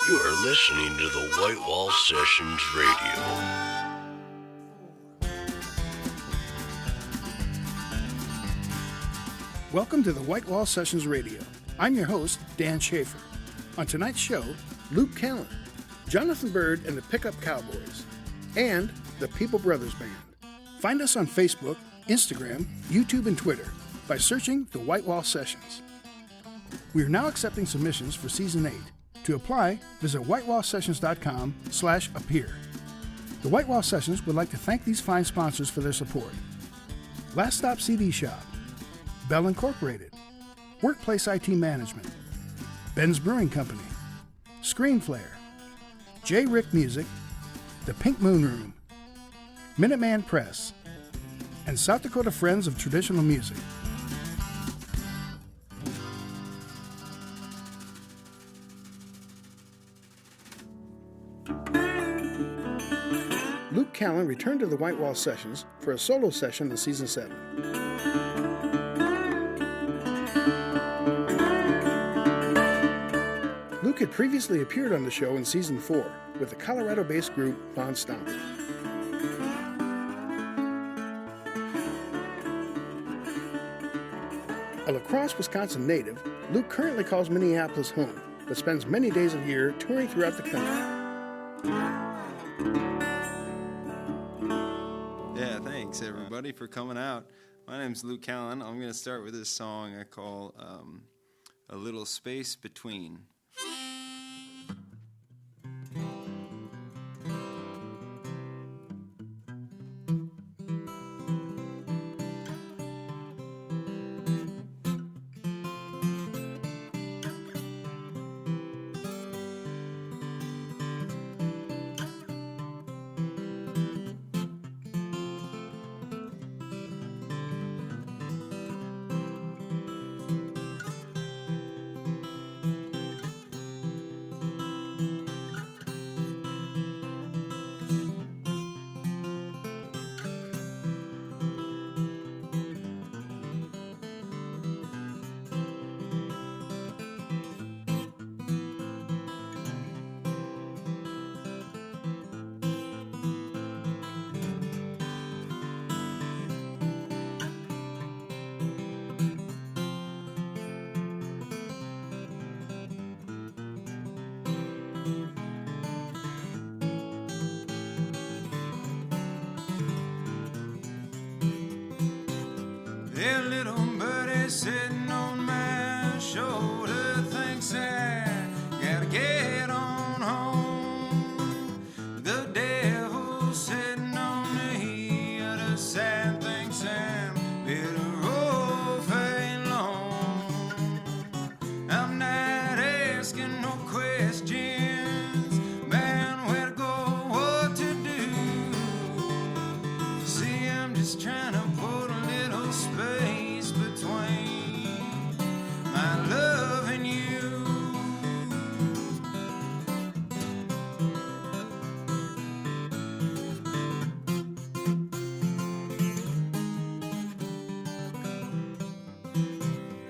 You are listening to the White Wall Sessions Radio. Welcome to the White Wall Sessions Radio. I'm your host, Dan Schaefer. On tonight's show, Luke Callen, Jonathan Byrd and the Pickup Cowboys, and the People Brothers Band. Find us on Facebook, Instagram, YouTube, and Twitter by searching the White Wall Sessions. We are now accepting submissions for Season 8. To apply, visit whitewallsessions.com/appear. The White Wall Sessions would like to thank these fine sponsors for their support. Last Stop CD Shop, Bell Incorporated, Workplace IT Management, Ben's Brewing Company, Screenflare, J. Rick Music, The Pink Moon Room, Minuteman Press, and South Dakota Friends of Traditional Music. Luke Callen returned to the White Wall Sessions for a solo session in Season 7. Luke had previously appeared on the show in Season 4 with the Colorado-based group Von Stomper. A La Crosse, Wisconsin native, Luke currently calls Minneapolis home, but spends many days of the year touring throughout the country. Yeah, thanks everybody for coming out. My name's Luke Callen. I'm going to start with this song I call A Little Space Between. That little birdie sitting on my shoulder thinks I gotta get on home. The devil sitting on the other side thinks I'm better off alone. I'm not asking no questions, man, where to go, what to do. See, I'm just trying to put a little space between my love and you.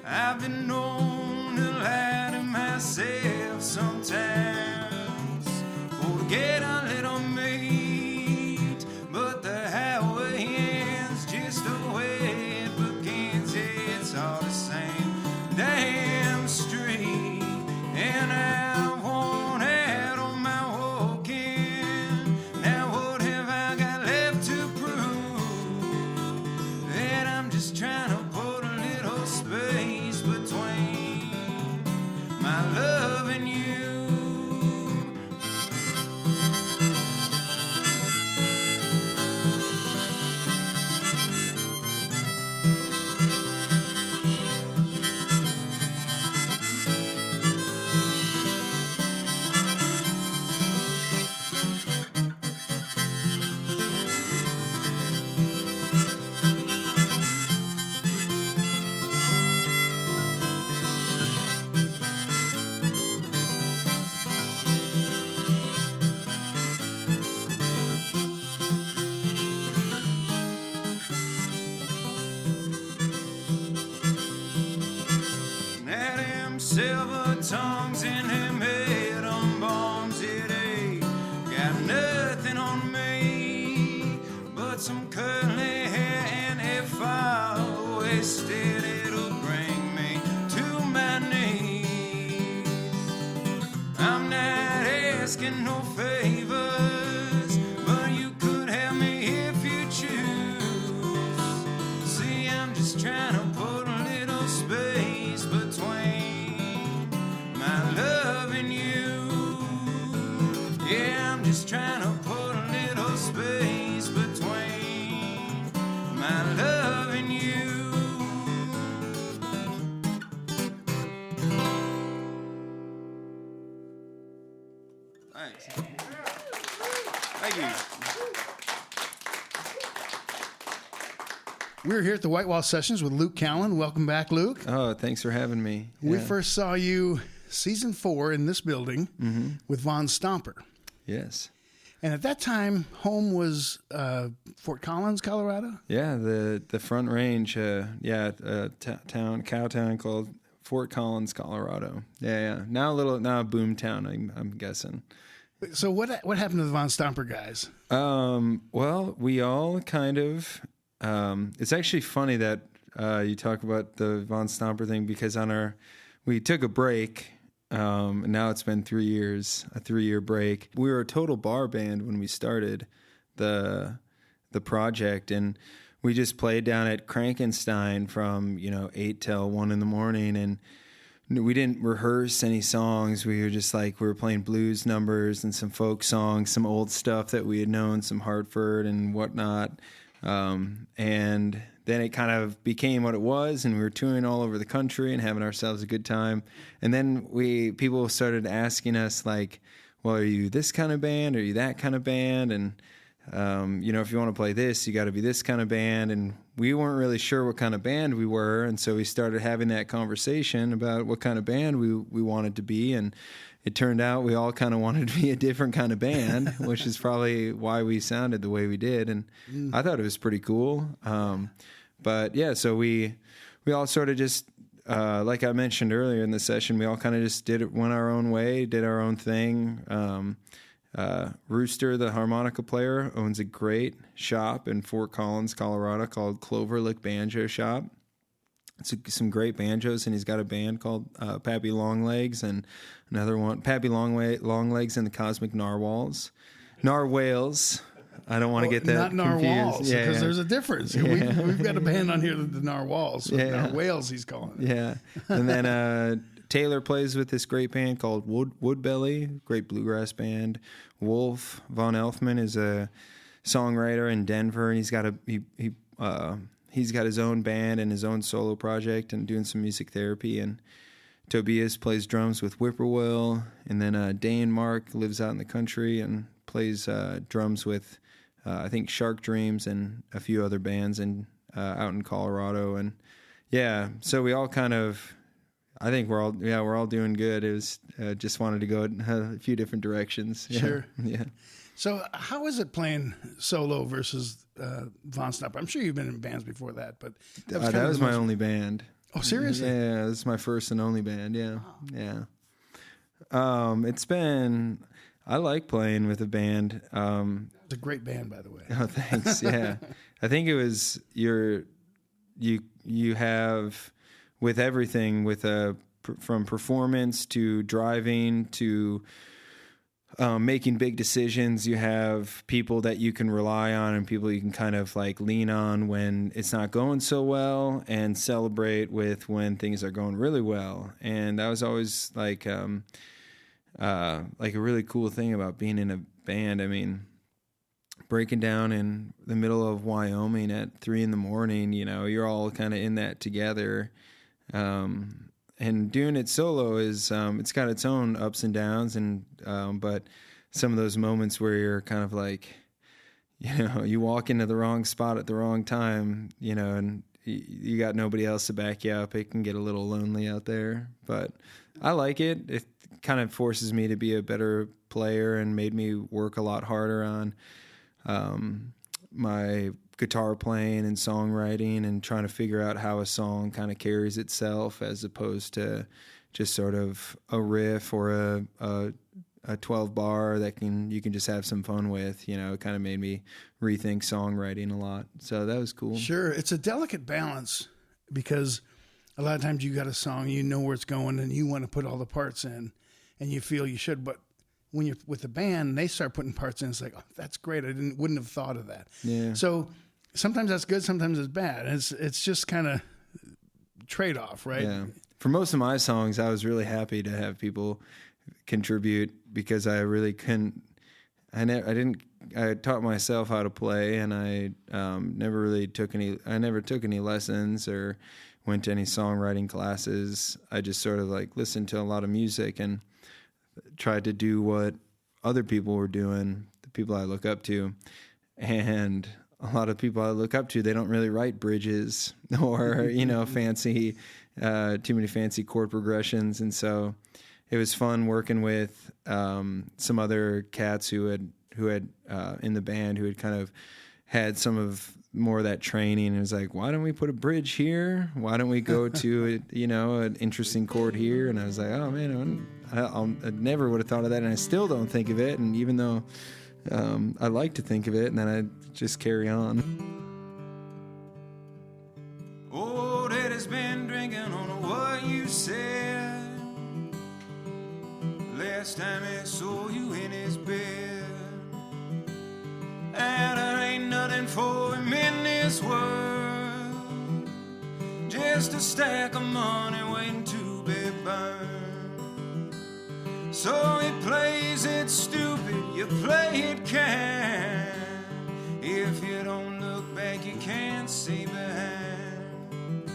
I've been known to lie to myself sometimes for to get a little meat, but the highway ends just the way it begins. It's all the same damn street, and I won't out on my walking. Now what have I got left to prove? That I'm just trying to put a little space between my love and you. Silver tongues in him head unborn. asking no favors, but you could have me if you choose. See, I'm just trying to put a little space between my love and you. Yeah, I'm just trying to put a little space between my love and you. Thanks. Thank you. We're here at the White Wall Sessions with Luke Callen. Welcome back, Luke. Oh, thanks for having me. We Yeah. first saw you season 4 in this building with Von Stomper. Yes. And at that time, home was Fort Collins, Colorado? Yeah, the Front Range, town, cowtown called Fort Collins, Colorado. Yeah. Now a boom town, I'm guessing. So what happened to the Von Stomper guys? Well, we all kind of. It's actually funny that you talk about the Von Stomper thing because we took a break. And now it's been 3 years, a 3-year break. We were a total bar band when we started the project, and we just played down at Krankenstein from 8 till 1 in the morning, and we didn't rehearse any songs. We were just we were playing blues numbers and some folk songs, some old stuff that we had known, some Hartford and whatnot. And then it kind of became what it was, and we were touring all over the country and having ourselves a good time. And then people started asking us well, are you this kind of band? Are you that kind of band? And, if you want to play this, you got to be this kind of band. And we weren't really sure what kind of band we were. And so we started having that conversation about what kind of band we wanted to be. And it turned out we all kind of wanted to be a different kind of band, which is probably why we sounded the way we did. And I thought it was pretty cool. But yeah, so we all sort of just, like I mentioned earlier in the session, we all kind of just went our own way, did our own thing. Rooster, the harmonica player, owns a great shop in Fort Collins, Colorado called Cloverlick Banjo Shop. It's some great banjos, and he's got a band called Pappy Longlegs, and another one, Pappy Longlegs and the Cosmic Narwhals. Narwhales. I don't want to get that not confused. narwhals, because there's a difference. Yeah. We've got a band on here, the narwhals. So narwhales, he's calling it. Yeah. And then Taylor plays with this great band called Woodbelly, great bluegrass band. Wolf Von Elfman is a songwriter in Denver, and he's got he's got his own band and his own solo project and doing some music therapy. And Tobias plays drums with Whippoorwill. And then Dane Mark lives out in the country and plays drums with, I think, Shark Dreams and a few other bands out in Colorado. And yeah, so we all kind of, I think we're all doing good. It was just wanted to go a few different directions. Yeah. Sure. Yeah. So how is it playing solo versus Von Stomper? I'm sure you've been in bands before that, but that was my only band. Oh, seriously? Yeah, this is my first and only band. Yeah, yeah. It's been. I like playing with a band. It's a great band, by the way. Oh, thanks. Yeah, I think it was you have with everything from performance to driving to making big decisions. You have people that you can rely on and people you can kind of lean on when it's not going so well, and celebrate with when things are going really well. And that was always like a really cool thing about being in a band. I mean, breaking down in the middle of Wyoming at 3 a.m, you're all kind of in that together. And doing it solo is, it's got its own ups and downs, and but some of those moments where you're kind of you walk into the wrong spot at the wrong time, and you got nobody else to back you up. It can get a little lonely out there, but I like it. It kind of forces me to be a better player and made me work a lot harder on my guitar playing and songwriting and trying to figure out how a song kind of carries itself as opposed to just sort of a riff or a 12 bar that you can just have some fun with. It kind of made me rethink songwriting a lot. So that was cool. Sure. It's a delicate balance because a lot of times you got a song, where it's going, and you want to put all the parts in and you feel you should, but when you're with the band, they start putting parts in. It's like, oh, that's great. I wouldn't have thought of that. Yeah. So sometimes that's good. Sometimes it's bad. It's just kind of trade-off, right? Yeah. For most of my songs, I was really happy to have people contribute because I really couldn't. I taught myself how to play, and I never took any lessons or went to any songwriting classes. I just sort of like listened to a lot of music and tried to do what other people were doing, the people I look up to. And a lot of people I look up to, they don't really write bridges or, fancy, too many fancy chord progressions. And so it was fun working with some other cats who had in the band who had kind of had some of more of that training. And it was like, why don't we put a bridge here? Why don't we go to an interesting chord here? And I was like, oh man, I never would have thought of that, and I still don't think of it. And even though I like to think of it, and then I just carry on. Oh, Daddy's been drinking on what you said last time I saw you in his bed. And there ain't nothing for him in this world, just a stack of money waiting to be burned. So he plays it stupid, you play it kind. If you don't look back, you can't see behind.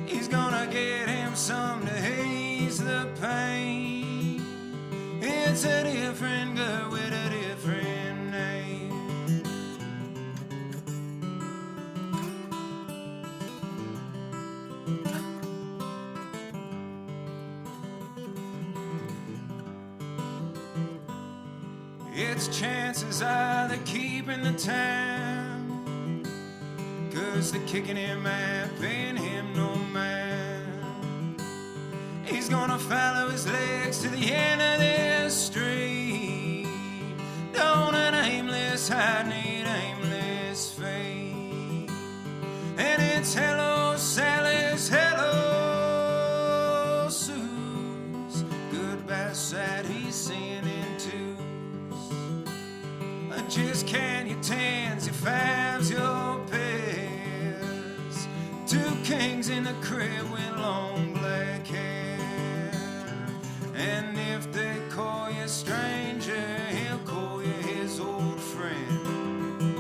He's gonna get him some to ease the pain. It's a different girl with a different name. Its chances are they're keeping the time, 'cause they're kicking him out, paying him no mind. He's gonna follow his legs to the end of this street. Don't an aimless heart need aimless fate. And it's hello Sally's, hello Sue's. Goodbye sad he's singing in twos. Just can your tens, your fives, your pairs. Two kings in the crib with long black hair. And if they call you stranger, he'll call you his old friend.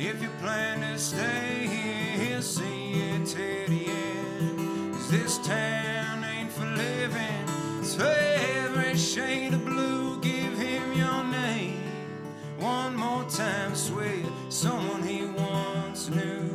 If you plan to stay here, he'll see you till the end. 'Cause this town ain't for living, it's for every shade of blue. Give him your name one more time, swear someone he once knew.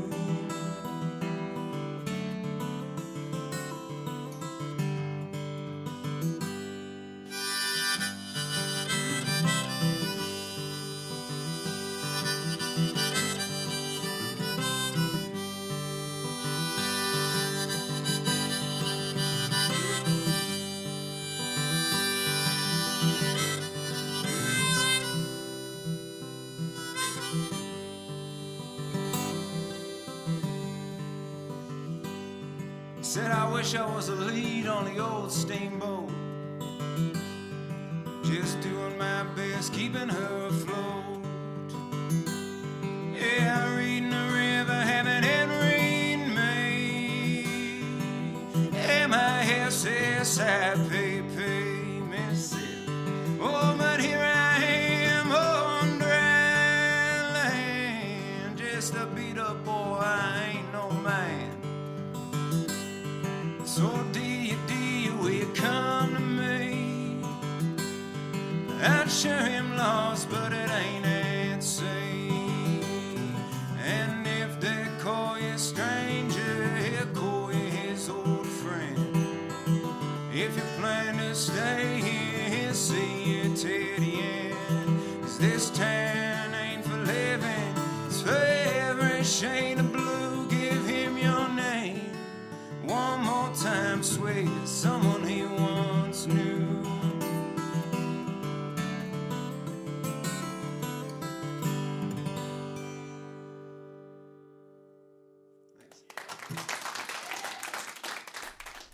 Said I wish I was a lead on the old steamboat, just doing my best, keeping her afloat. Yeah, reading the river, having it read me. M-I-S-S-I-P-P, Mississippi. Oh, but here I am on dry land, just a beat up boy, I ain't no man. So dear, will you come to me? I'd sure him lost, but it ain't at sea. And if they call you stranger, he'll call you his old friend. If you plan to stay here, he'll see you till the end. 'Cause this town ain't for living, it's for every shade of blue. Give him your name one more time, swear someone he once knew.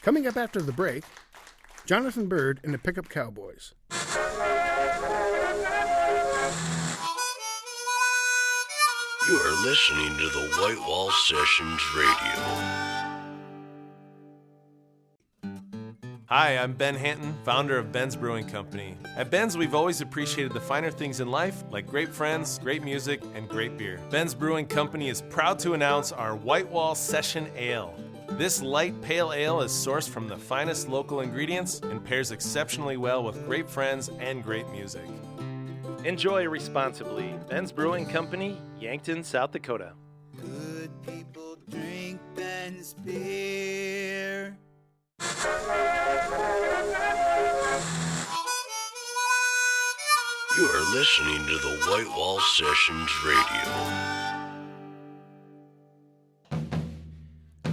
Coming up after the break, Jonathan Byrd and the Pickup Cowboys. You are listening to the White Wall Sessions Radio. Hi, I'm Ben Hanton, founder of Ben's Brewing Company. At Ben's, we've always appreciated the finer things in life, like great friends, great music, and great beer. Ben's Brewing Company is proud to announce our White Wall Session Ale. This light pale ale is sourced from the finest local ingredients and pairs exceptionally well with great friends and great music. Enjoy responsibly. Ben's Brewing Company, Yankton, South Dakota. Good people drink Ben's beer. You are listening to the White Wall Sessions Radio.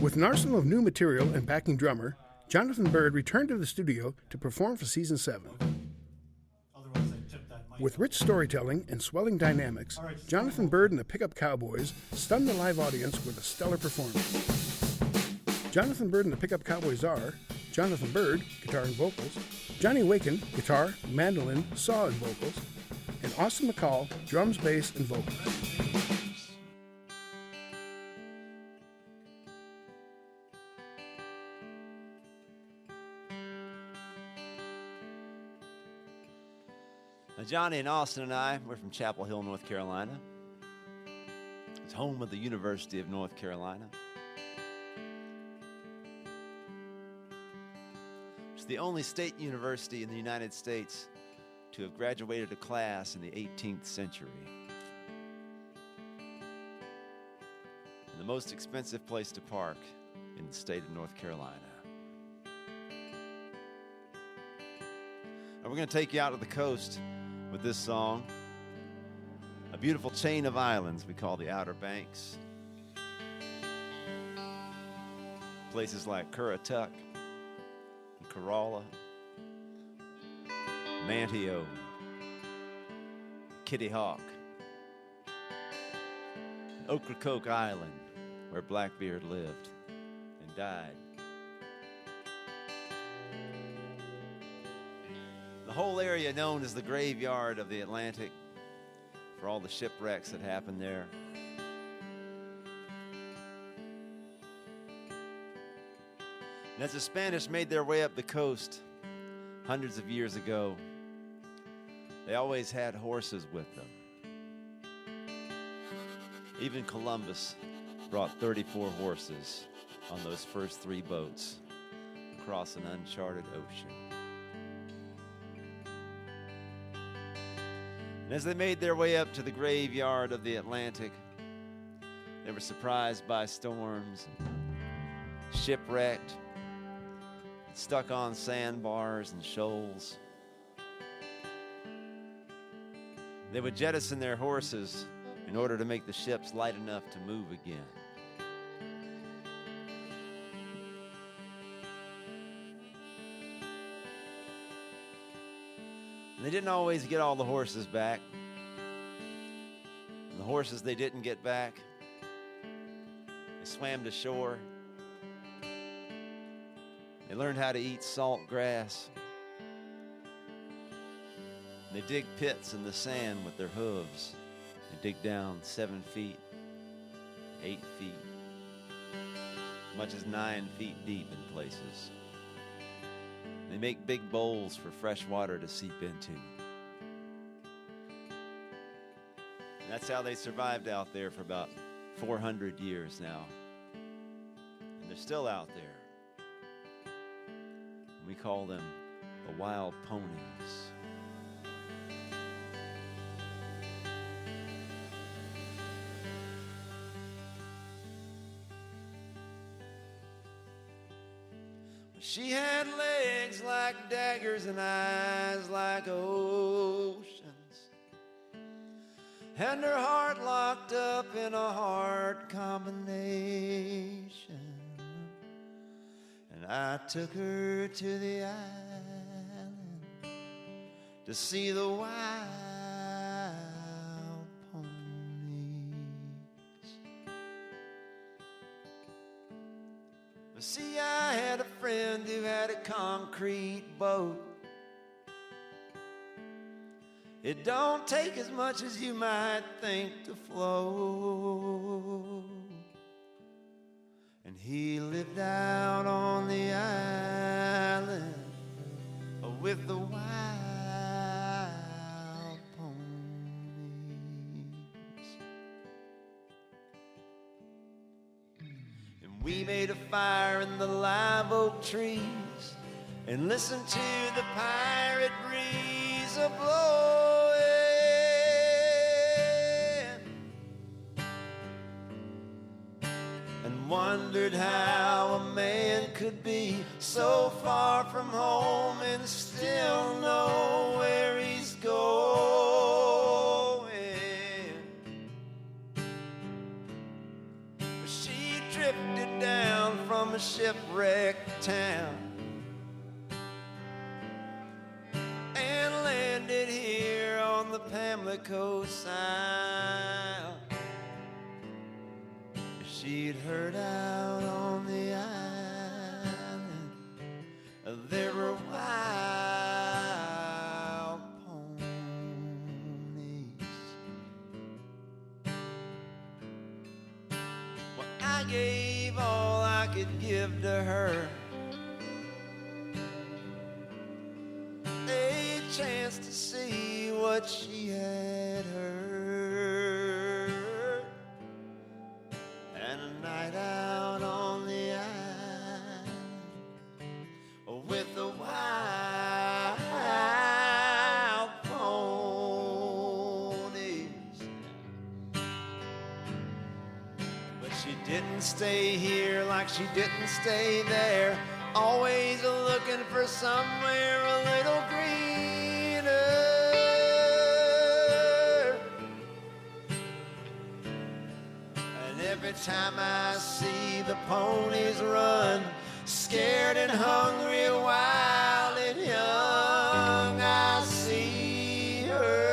With an arsenal of new material and backing drummer, Jonathan Byrd returned to the studio to perform for Season 7. With rich storytelling and swelling dynamics, Jonathan Byrd and the Pickup Cowboys stunned the live audience with a stellar performance. Jonathan Byrd and the Pickup Cowboys are Jonathan Byrd, guitar and vocals, Johnny Waken, guitar, mandolin, saw, and vocals, and Austin McCall, drums, bass, and vocals. Now, Johnny and Austin and I, we're from Chapel Hill, North Carolina. It's home of the University of North Carolina. It's the only state university in the United States to have graduated a class in the 18th century. And the most expensive place to park in the state of North Carolina. And we're going to take you out to the coast with this song. A beautiful chain of islands we call the Outer Banks. Places like Currituck, Corolla, Manteo, Kitty Hawk, and Ocracoke Island, where Blackbeard lived and died. The whole area known as the graveyard of the Atlantic for all the shipwrecks that happened there. And as the Spanish made their way up the coast hundreds of years ago, they always had horses with them. Even Columbus brought 34 horses on those first 3 boats across an uncharted ocean. And as they made their way up to the graveyard of the Atlantic, they were surprised by storms, shipwrecked, stuck on sandbars and shoals. They would jettison their horses in order to make the ships light enough to move again. And they didn't always get all the horses back. And the horses they didn't get back, they swam to shore. They learned how to eat salt grass. They dig pits in the sand with their hooves. They dig down 7 feet, 8 feet, as much as 9 feet deep in places. They make big bowls for fresh water to seep into. And that's how they survived out there for about 400 years now. And they're still out there. We call them the wild ponies. She had legs like daggers and eyes like oceans, and her heart locked up in a hard combination. And I took her to the island to see the wild ponies. But see, I had a friend who had a concrete boat, It don't take as much as you might think to flow. And he lived out on the island with the wild ponies. And we made a fire in the live oak trees and listened to the pirate breeze a-blowing, and wondered how a man could be so far from home and still know where he's going. But she drifted down from a shipwrecked town and landed here on the Pamlico Sound. She'd heard out on the island there were wild ponies. Well, I gave all I could give to her, a chance to see what she had heard, and a night out on the island with the wild ponies. But she didn't stay here like she didn't stay there, always looking for somewhere a little greener. And every time I see the ponies run, scared and hungry, wild and young, I see her.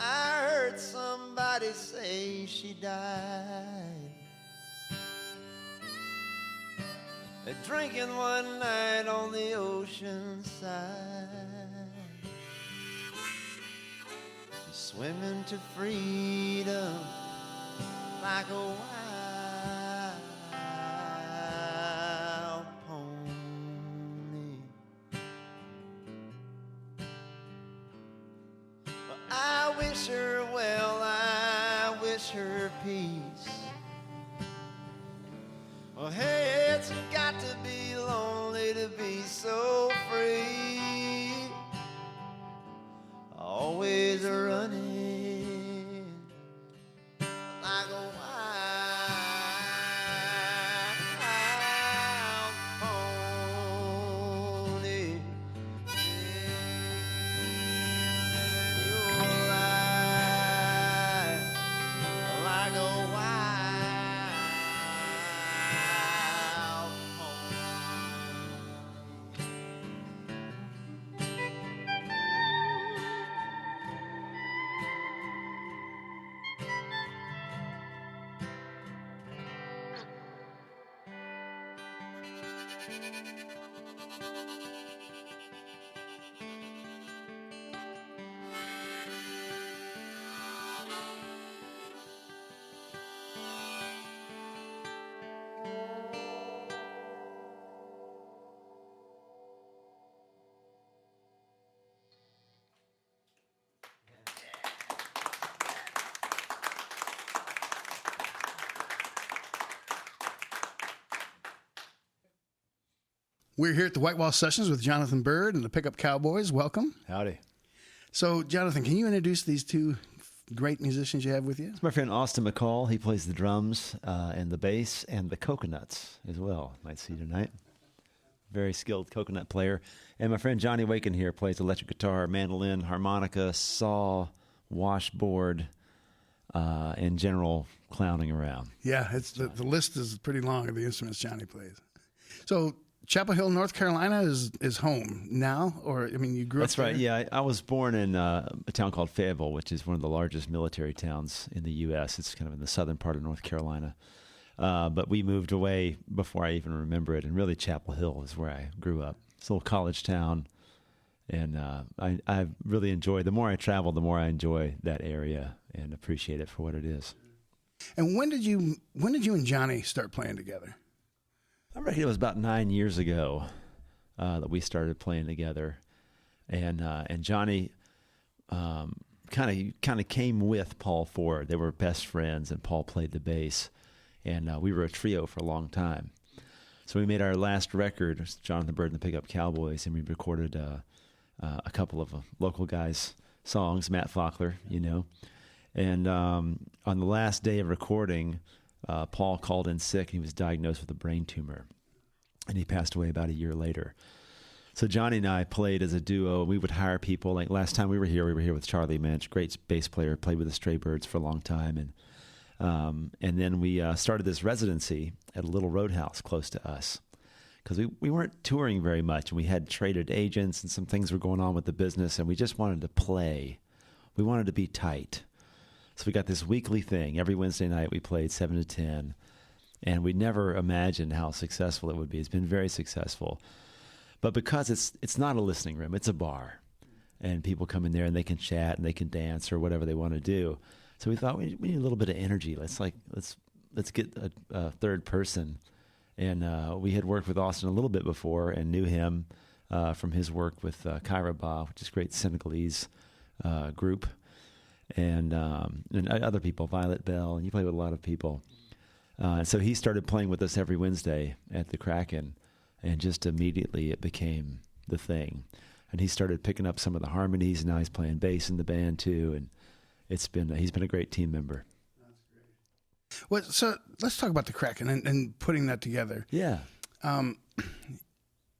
I heard somebody say she died, drinking one night on the ocean side, swimming to freedom like a wild pony. I wish her well, I wish her peace. Well, hey, it's got to be lonely to be so free, always running like a wild pony. Your life like a wild pony. We're here at the White Wall Sessions with Jonathan Byrd and the Pickup Cowboys. Welcome. Howdy. So, Jonathan, can you introduce these two great musicians you have with you? It's my friend Austin McCall. He plays the drums and the bass and the coconuts as well. Might see tonight. Very skilled coconut player. And my friend Johnny Waken here plays electric guitar, mandolin, harmonica, saw, washboard, and general clowning around. Yeah, it's the list is pretty long of the instruments Johnny plays. So Chapel Hill, North Carolina is home now, or I mean, you grew up That's right. Yeah, I was born in a town called Fayetteville, which is one of the largest military towns in the U.S. It's kind of in the southern part of North Carolina. But we moved away before I even remember it, and really Chapel Hill is where I grew up. It's a little college town, and I really enjoy. The more I travel, the more I enjoy that area and appreciate it for what it is. And when did you and Johnny start playing together? I reckon it was about 9 years ago that we started playing together, and Johnny kind of came with Paul Ford. They were best friends, and Paul played the bass, and we were a trio for a long time. So we made our last record, Jonathan Byrd and the Pickup Cowboys, and we recorded a couple of local guys' songs, Matt Faulkner, you know. And on the last day of recording, Paul called in sick. He was diagnosed with a brain tumor, and he passed away about a year later. So Johnny and I played as a duo. We would hire people. Like last time we were here with Charlie Minch, great bass player, played with the Stray Birds for a long time. And then we started this residency at a little roadhouse close to us because we weren't touring very much, and we had traded agents, and some things were going on with the business, and we just wanted to play. We wanted to be tight. So we got this weekly thing. Every Wednesday night we played 7 to 10, and we never imagined how successful it would be. It's been very successful. But because it's not a listening room, it's a bar, and people come in there and they can chat and they can dance or whatever they want to do. So we thought we need a little bit of energy. Let's get a third person. And we had worked with Austin a little bit before and knew him from his work with Kyra Ba, which is a great Senegalese group. And other people, Violet Bell, and you play with a lot of people. So he started playing with us every Wednesday at the Kraken, and just immediately it became the thing. And he started picking up some of the harmonies, and now he's playing bass in the band too, and he's been a great team member. That's great. Well, so let's talk about the Kraken and putting that together. Yeah.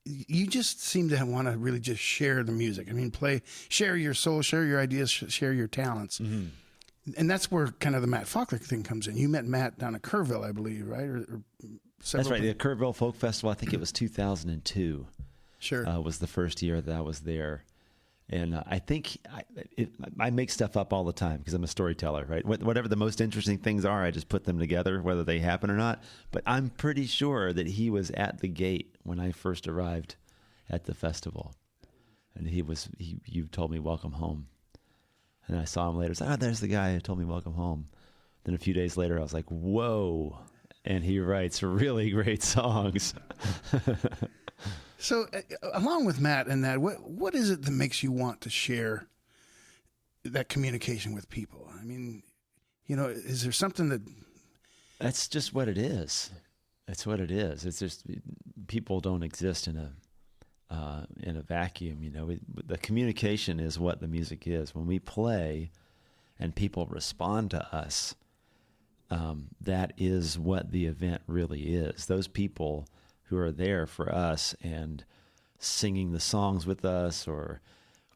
You just seem to want to really just share the music. I mean, share your soul, share your ideas, share your talents. Mm-hmm. And that's where kind of the Matt Faulkner thing comes in. You met Matt down at Kerrville, I believe, right? Or that's right. The Kerrville Folk Festival, I think it was 2002. Sure. Was the first year that I was there. And I think I make stuff up all the time because I'm a storyteller, right? Whatever the most interesting things are, I just put them together, whether they happen or not. But I'm pretty sure that he was at the gate when I first arrived at the festival. And you told me, welcome home. And I saw him later. I was like, oh, there's the guy who told me welcome home. Then a few days later, I was like, whoa. And he writes really great songs. So, along with Matt and that, what is it that makes you want to share that communication with people? I mean, you know, is there something that... That's just what it is. That's what it is. It's just people don't exist in a vacuum. You know, the communication is what the music is. When we play and people respond to us, that is what the event really is. Those people who are there for us and singing the songs with us or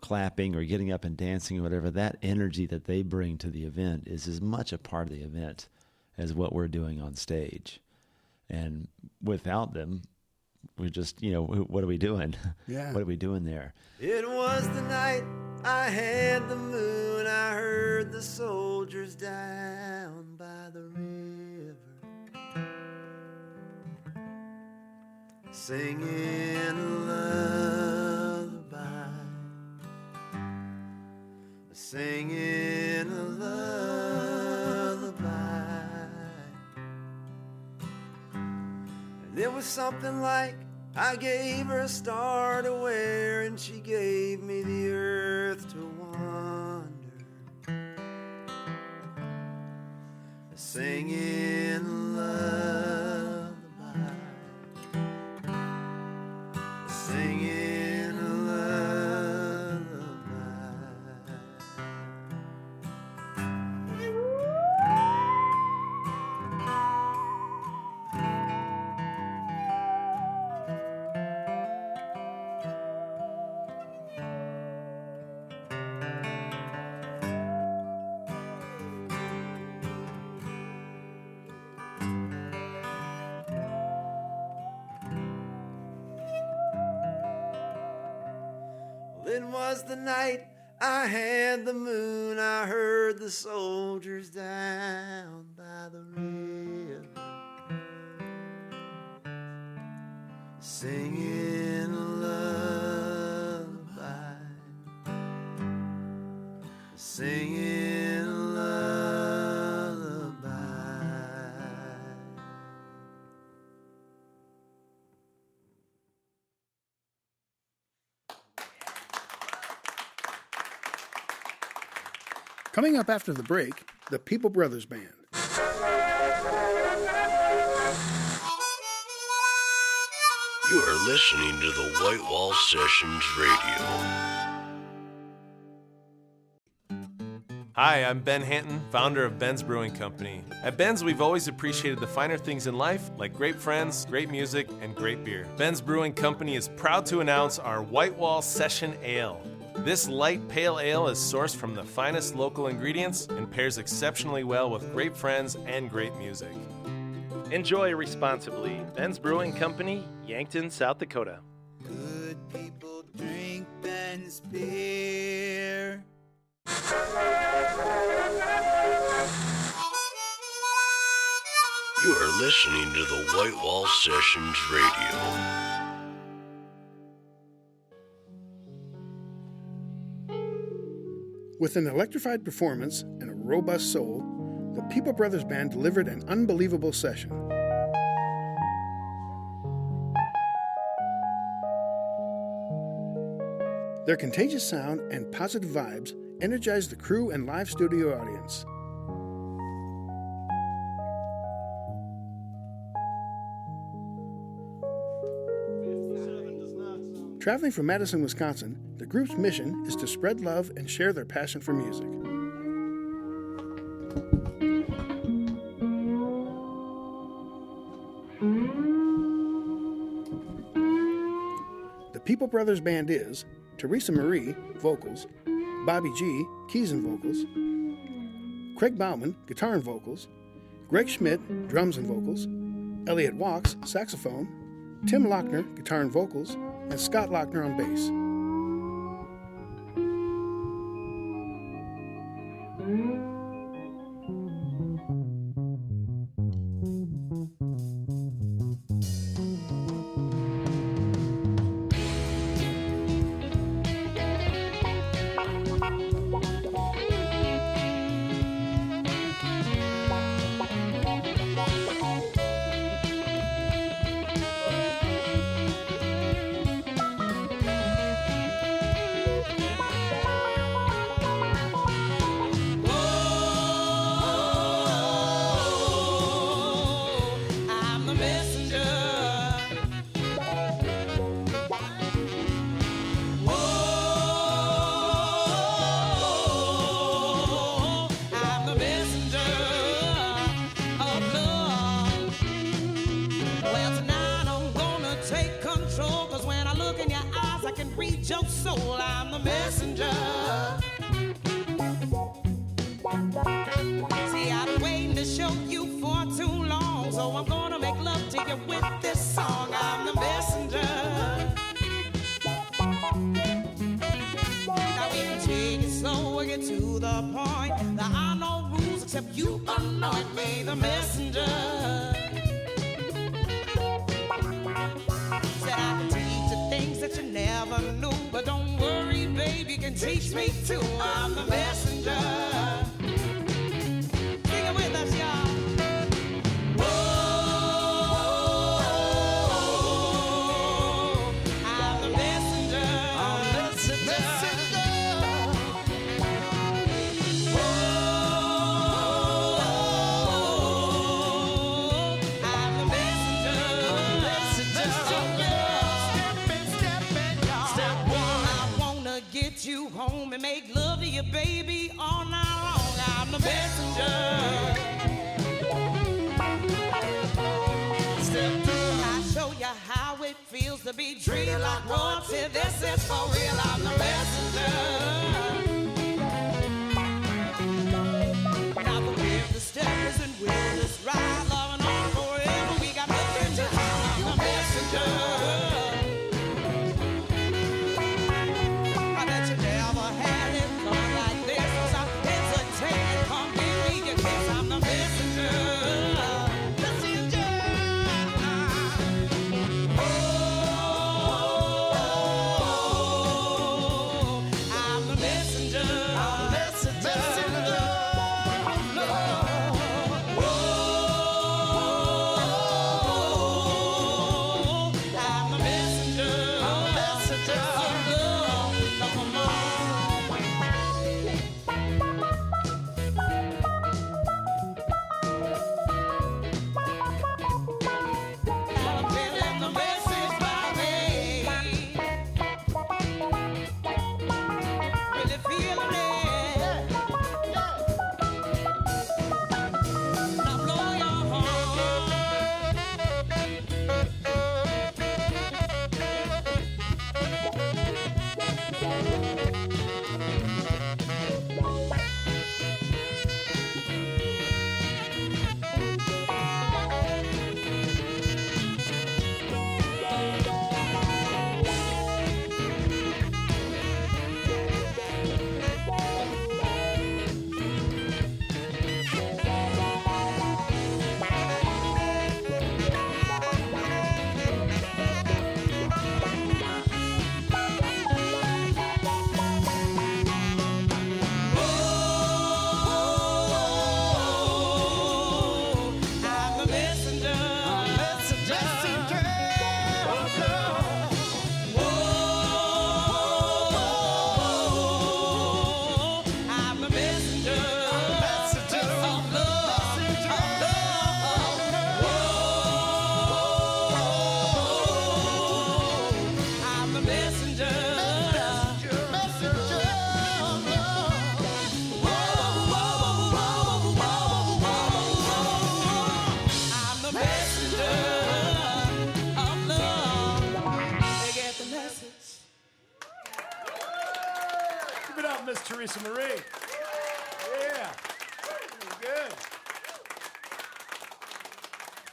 clapping or getting up and dancing or whatever, that energy that they bring to the event is as much a part of the event as what we're doing on stage. And without them, we're just, what are we doing? Yeah. What are we doing there? It was the night I had the moon. I heard the soldiers down by the river singing a lullaby, singing a lullaby. And it was something like I gave her a star to wear, and she gave me the earth to wander, singing a lullaby, singing a lullaby. Then was the night I had the moon. I heard the soldiers down by the river singing a lullaby, singing a lullaby. Coming up after the break, the People Brothers Band. You are listening to the White Wall Sessions Radio. Hi, I'm Ben Hanton, founder of Ben's Brewing Company. At Ben's, we've always appreciated the finer things in life, like great friends, great music, and great beer. Ben's Brewing Company is proud to announce our White Wall Session Ale. This light pale ale is sourced from the finest local ingredients and pairs exceptionally well with great friends and great music. Enjoy responsibly. Ben's Brewing Company, Yankton, South Dakota. Good people drink Ben's beer. You are listening to the White Wall Sessions Radio. With an electrified performance and a robust soul, the People Brothers Band delivered an unbelievable session. Their contagious sound and positive vibes energized the crew and live studio audience. Traveling from Madison, Wisconsin, the group's mission is to spread love and share their passion for music. The People Brothers Band is Teresa Marie, vocals, Bobby G, keys and vocals, Craig Bauman, guitar and vocals, Greg Schmidt, drums and vocals, Elliot Walks, saxophone, Tim Lochner, guitar and vocals, and Scott Lochner on bass.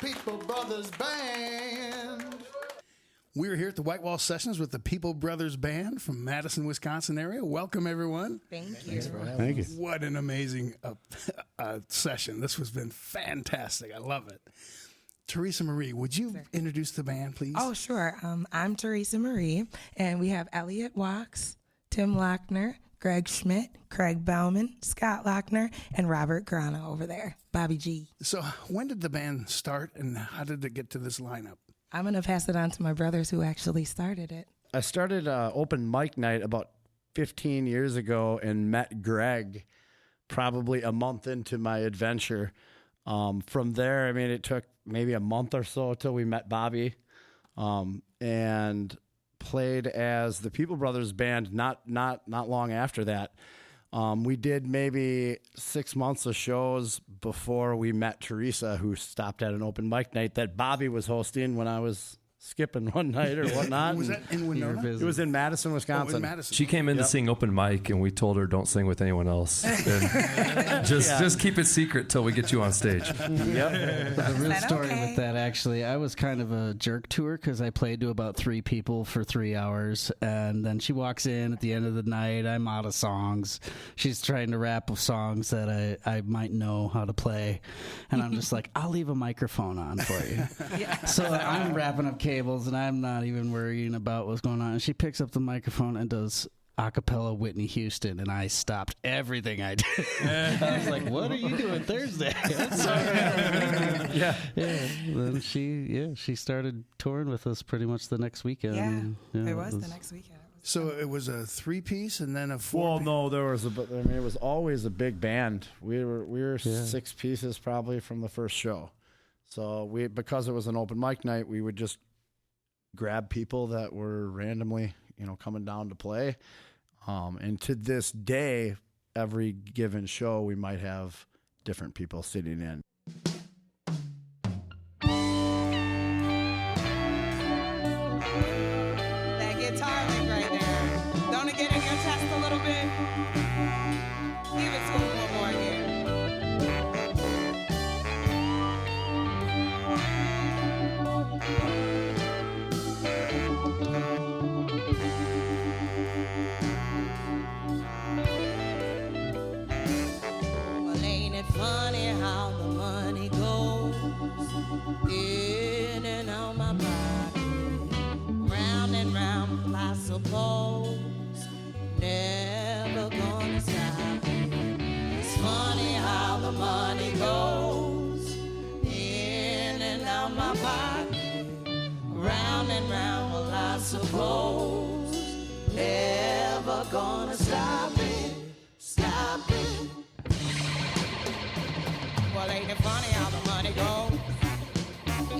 People Brothers Band. We're here at the White Wall Sessions with the People Brothers Band from Madison, Wisconsin area. Welcome, everyone. Thank you. Thank you. What an amazing session. This has been fantastic. I love it. Teresa Marie, would you introduce the band, please? Oh, sure. I'm Teresa Marie, and we have Elliot Walks, Tim Lochner, Greg Schmidt, Craig Bauman, Scott Lochner, and Robert Grana over there. Bobby G. So when did the band start, and how did it get to this lineup? I'm going to pass it on to my brothers who actually started it. I started open mic night about 15 years ago and met Greg probably a month into my adventure. From there, I mean, it took maybe a month or so till we met Bobby, and played as the People Brothers Band not long after that. We did maybe 6 months of shows before we met Teresa, who stopped at an open mic night that Bobby was hosting when I was skipping one night or whatnot. Was that in Winona? It was in Madison, Wisconsin. Oh, in Madison. She came in to sing open mic, and we told her don't sing with anyone else. And just keep it secret till we get you on stage. Yep. The real story with that, actually, I was kind of a jerk to her because I played to about 3 people for 3 hours, and then she walks in at the end of the night. I'm out of songs. She's trying to rap songs that I might know how to play, and I'm just like, I'll leave a microphone on for you. So I'm wrapping up cables, and I'm not even worrying about what's going on. And she picks up the microphone and does a cappella Whitney Houston, and I stopped everything I did. I was like, what are you doing Thursday? I'm sorry. Yeah. Then she started touring with us pretty much the next weekend. It was the next weekend. So it was a 3-piece and then a 4-piece? Well, no, there was it was always a big band. We were 6 pieces probably from the first show. So because it was an open mic night, we would just grab people that were randomly, coming down to play. And to this day, every given show, we might have different people sitting in. That guitar lick right there. Don't it get in your chest a little bit? Give it to him one more here. Well, ain't it funny how the money goes in and out my pocket, round and round, I suppose, never gonna stop. It's funny how the money goes in and out my pocket, round and round, well, I suppose, never gonna stop it, stop it. Well, ain't it funny how the money goes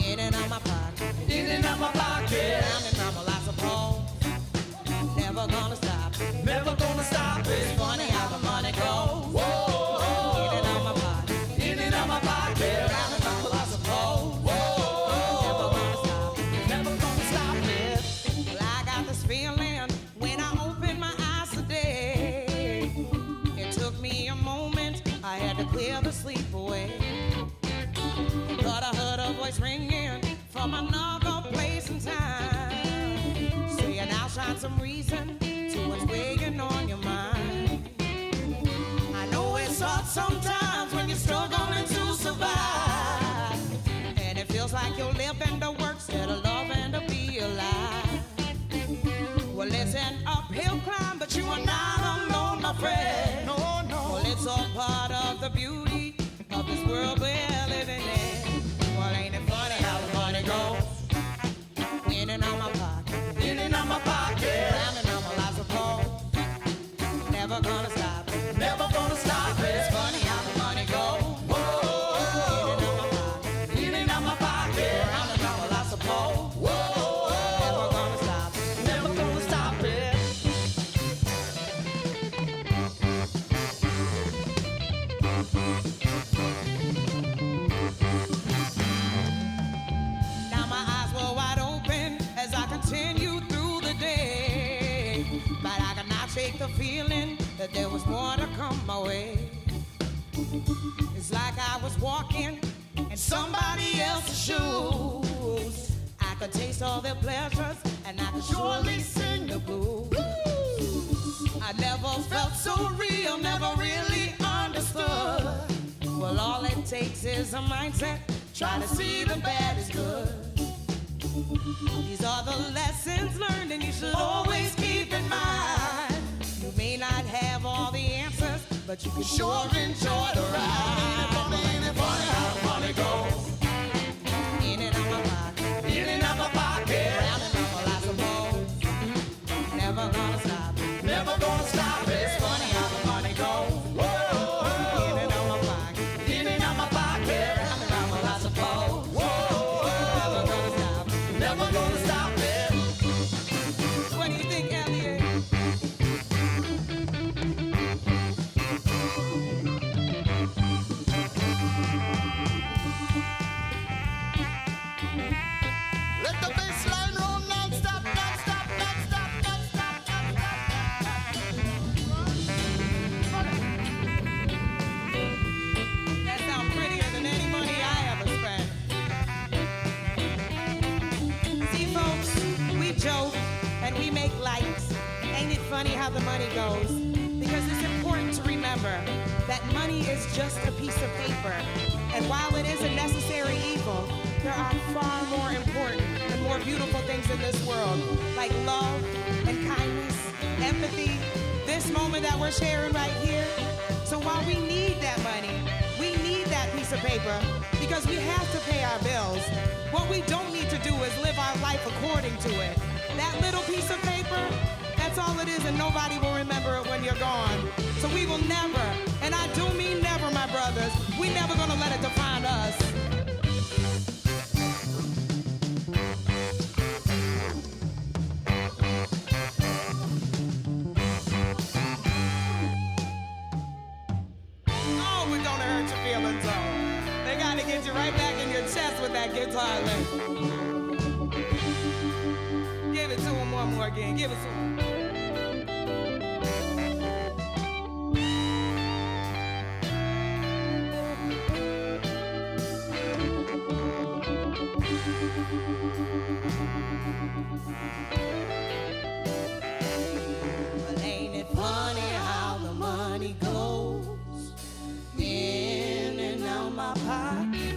in and out my pocket, in and out my pocket, round and round, well, I suppose, never gonna stop it, never gonna stop it. It's funny how the money goes, whoa, in and out my pocket, in and out my pocket, round and round, well, I suppose, never gonna stop it, never gonna stop it. Well, I got this feeling when I opened my eyes today. It took me a moment, I had to clear the sleep away. But I heard a voice ringing from another place and time, saying I'll shine some reason to what's weighing on your mind. I know it's hard sometimes when you're struggling to survive, and it feels like you're living to work instead of loving to be alive. Well, it's an uphill climb, but you are not alone, my friend. No. Well, it's all part of the beauty of this world we're living in. Well, ain't it funny how the money goes in and out my pocket, in and out my pocket, round and round, well, I suppose, never gonna stop it, never gonna stop it. It's funny how the money goes, whoa, in and out my pocket, round and round, well, I suppose, never gonna stop it, never gonna stop it. Now my eyes were wide open as I continued through the day, but I could not shake the feeling that there was more to come my way. It's like I was walking and somebody else's shoes. I could taste all their pleasures, and I could surely sing the blues. I never felt so real, never really understood. Well, all it takes is a mindset, try to see the bad is good. These are the lessons learned, and you should always keep in mind. You may not have all the answers, but you can sure enjoy the ride. Ain't it funny how the money goes? In and out my pocket, in and out my pocket, round and round, well, I suppose. Never gonna stop, never gonna stop it. It's funny how the money goes. Whoa, in and out my pocket, in and out my pocket, round and round, well, I suppose. Whoa, never gonna stop, never gonna stop it. What do you think, Elliot? Let the bass line roll non-stop, non-stop, non-stop, non-stop, That sounds prettier than any money I ever spent. See, folks, we joke and we make light. Ain't it funny how the money goes? Because it's important to remember that money is just a piece of paper. And while it is a necessary evil, there are far more important and more beautiful things in this world, like love and kindness, empathy, this moment that we're sharing right here. So while we need that money, we need that piece of paper because we have to pay our bills. What we don't need to do is live our life according to it. That little piece of paper, that's all it is, and nobody will remember it when you're gone. So we will never, and I do mean never, my brothers, we're never gonna let it define us. Oh, it don't hurt your feelings, though. They gotta get you right back in your chest with that guitar lick. Give it to him one more again. Give it to him. Well, ain't it funny how the money goes in and out my pocket,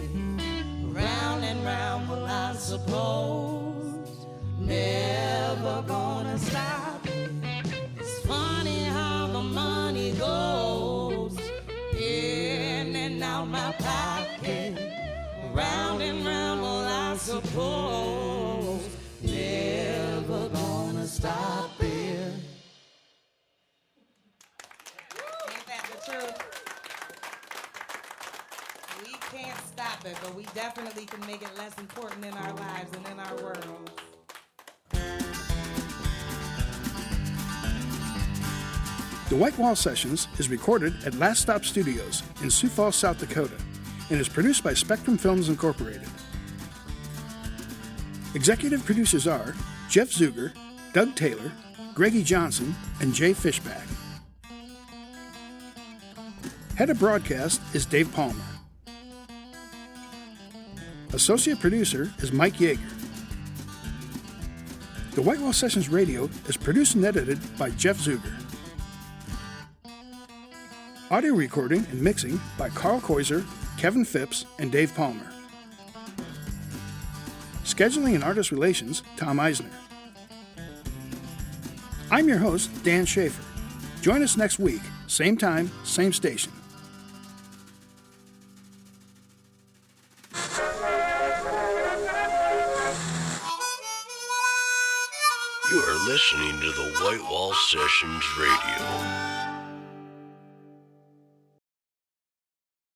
round and round, well, I suppose, never gonna stop. It's funny how the money goes in and out my pocket, round and round, well, I suppose, never gonna stop it. Ain't that the truth? We can't stop it, but we definitely can make it less important in our lives and in our world. The White Wall Sessions is recorded at Last Stop Studios in Sioux Falls, South Dakota, and is produced by Spectrum Films Incorporated. Executive producers are Jeff Zuger, Doug Taylor, Greggy Johnson, and Jay Fishback. Head of broadcast is Dave Palmer. Associate producer is Mike Yeager. The White Wall Sessions Radio is produced and edited by Jeff Zuger. Audio recording and mixing by Carl Koiser, Kevin Phipps, and Dave Palmer. Scheduling and artist relations, Tom Eisner. I'm your host, Dan Schaefer. Join us next week, same time, same station. You are listening to the White Wall Sessions Radio.